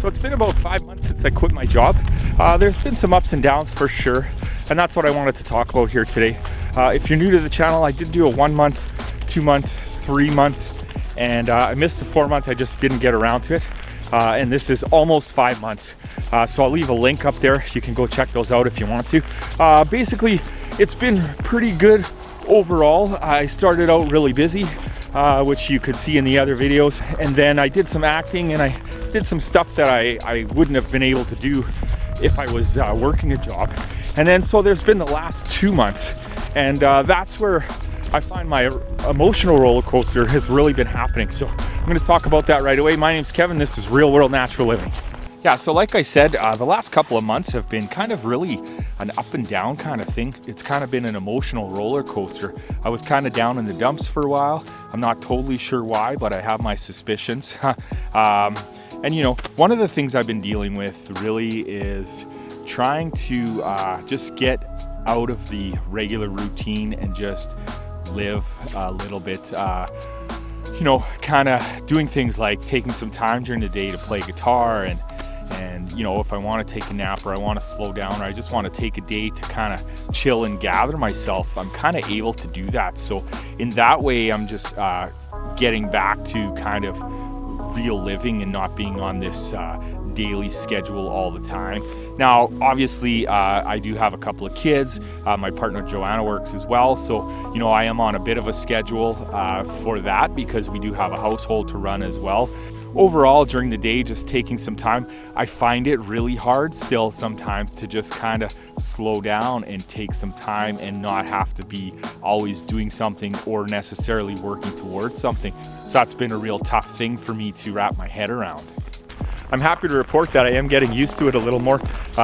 So it's been about 5 months since I quit my job. There's been some ups and downs for sure, and that's what I wanted to talk about here today. If you're new to the channel, I did do a 1 month, 2 month, 3 month, and I missed the 4 month. I just didn't get around to it. And this is almost 5 months. So I'll leave a link up there. You can go check those out if you want to. Basically, it's been pretty good overall. I started out really busy, which you could see in the other videos. And then I did some acting and I did some stuff that I wouldn't have been able to do if I was working a job. And then so there's been the last 2 months. And that's where I find my emotional roller coaster has really been happening. So I'm going to talk about that right away. My name's Kevin. This is Real World Natural Living. Yeah, so like I said, the last couple of months have been kind of really an up and down kind of thing. It's kind of been an emotional roller coaster. I was kind of down in the dumps for a while. I'm not totally sure why, but I have my suspicions. And you know, one of the things I've been dealing with really is trying to just get out of the regular routine and just live a little bit, you know, kind of doing things like taking some time during the day to play guitar and you know, if I want to take a nap or I want to slow down or I just want to take a day to kind of chill and gather myself, I'm kind of able to do that. So in that way, I'm just getting back to kind of real living and not being on this daily schedule all the time. Now, obviously, I do have a couple of kids. My partner Joanna works as well, so you know I am on a bit of a schedule for that because we do have a household to run as well. Overall, during the day, just taking some time, I find it really hard still sometimes to just kind of slow down and take some time and not have to be always doing something or necessarily working towards something. So that's been a real tough thing for me to wrap my head around. I'm happy to report that I am getting used to it a little more,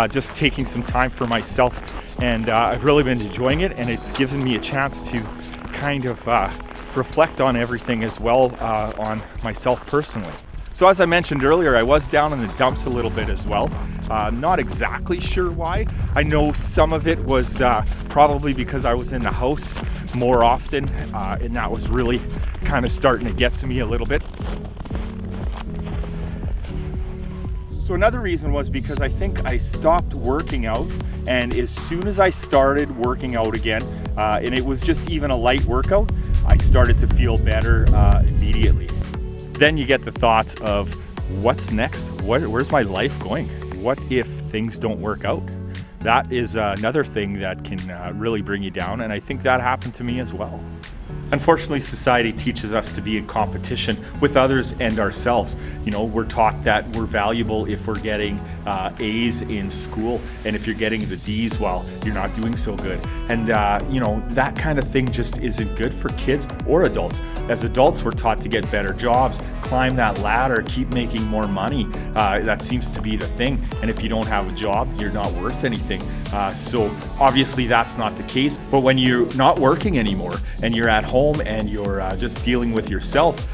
just taking some time for myself, and I've really been enjoying it, and it's given me a chance to kind of reflect on everything as well on myself personally. So as I mentioned earlier, I was down in the dumps a little bit as well. Not exactly sure why. I know some of it was probably because I was in the house more often, and that was really kind of starting to get to me a little bit. So another reason was because I think I stopped working out, and as soon as I started working out again, and it was just even a light workout, I started to feel better immediately. Then you get the thoughts of what's next? Where's my life going? What if things don't work out? That is another thing that can really bring you down, and I think that happened to me as well. Unfortunately, society teaches us to be in competition with others and ourselves. You know, we're taught that we're valuable if we're getting A's in school, and if you're getting the D's, well, you're not doing so good. And you know, that kind of thing just isn't good for kids or adults. As adults, we're taught to get better jobs, climb that ladder, keep making more money. That seems to be the thing. And if you don't have a job, you're not worth anything. So obviously that's not the case. But when you're not working anymore and you're at home and you're just dealing with yourself,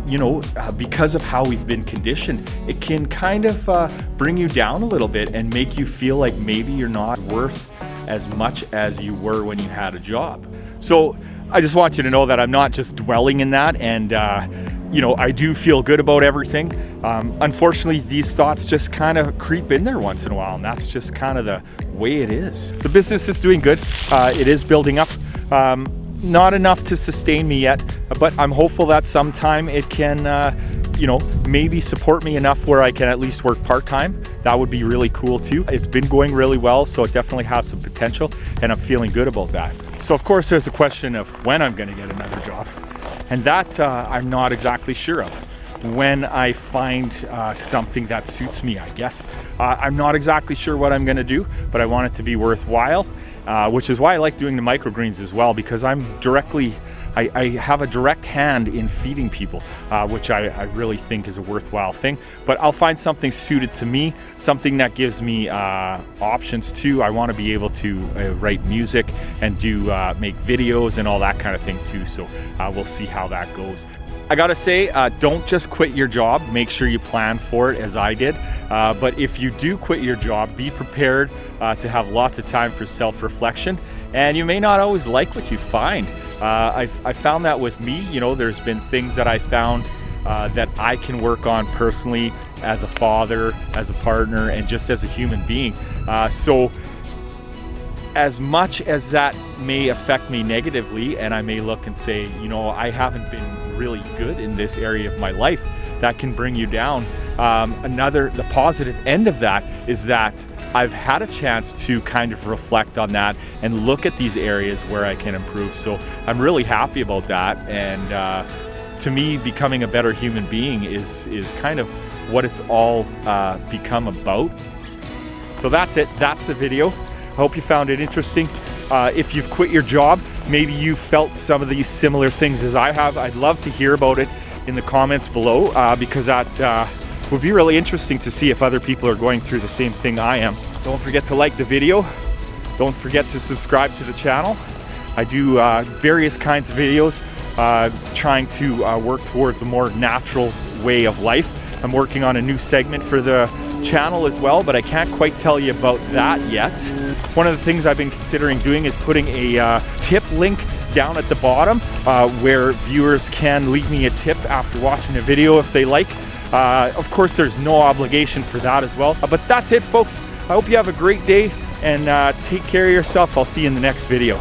you know, because of how we've been conditioned, it can kind of bring you down a little bit and make you feel like maybe you're not worth as much as you were when you had a job. So I just want you to know that I'm not just dwelling in that, and you know, I do feel good about everything. Unfortunately, these thoughts just kind of creep in there once in a while, and that's just kind of the way it is. The business is doing good. It is building up. Not enough to sustain me yet, but I'm hopeful that sometime it can, you know, maybe support me enough where I can at least work part-time. That would be really cool too. It's been going really well, so it definitely has some potential, and I'm feeling good about that. So of course there's a question of when I'm gonna get another job, and that I'm not exactly sure of. When I find something that suits me, I guess. I'm not exactly sure what I'm gonna do, but I want it to be worthwhile, which is why I like doing the microgreens as well, because I have a direct hand in feeding people, which I really think is a worthwhile thing. But I'll find something suited to me, something that gives me options too. I want to be able to write music and do make videos and all that kind of thing too. So we'll see how that goes. I gotta say, don't just quit your job. Make sure you plan for it as I did. But if you do quit your job, be prepared to have lots of time for self-reflection. And you may not always like what you find. I found that with me, you know, there's been things that I found that I can work on personally as a father, as a partner, and just as a human being. So as much as that may affect me negatively, and I may look and say, you know, I haven't been really good in this area of my life, that can bring you down. The positive end of that is that I've had a chance to kind of reflect on that and look at these areas where I can improve. So I'm really happy about that. And to me, becoming a better human being is kind of what it's all become about. So that's it. That's the video. I hope you found it interesting. If you've quit your job, maybe you felt some of these similar things as I have. I'd love to hear about it in the comments below, because that would be really interesting to see if other people are going through the same thing I am. Don't forget to like the video. Don't forget to subscribe to the channel. I do various kinds of videos trying to work towards a more natural way of life. I'm working on a new segment for the channel as well, but I can't quite tell you about that yet. One of the things I've been considering doing is putting a tip link down at the bottom where viewers can leave me a tip after watching a video if they like. Of course, there's no obligation for that as well. But that's it, folks. I hope you have a great day and take care of yourself. I'll see you in the next video.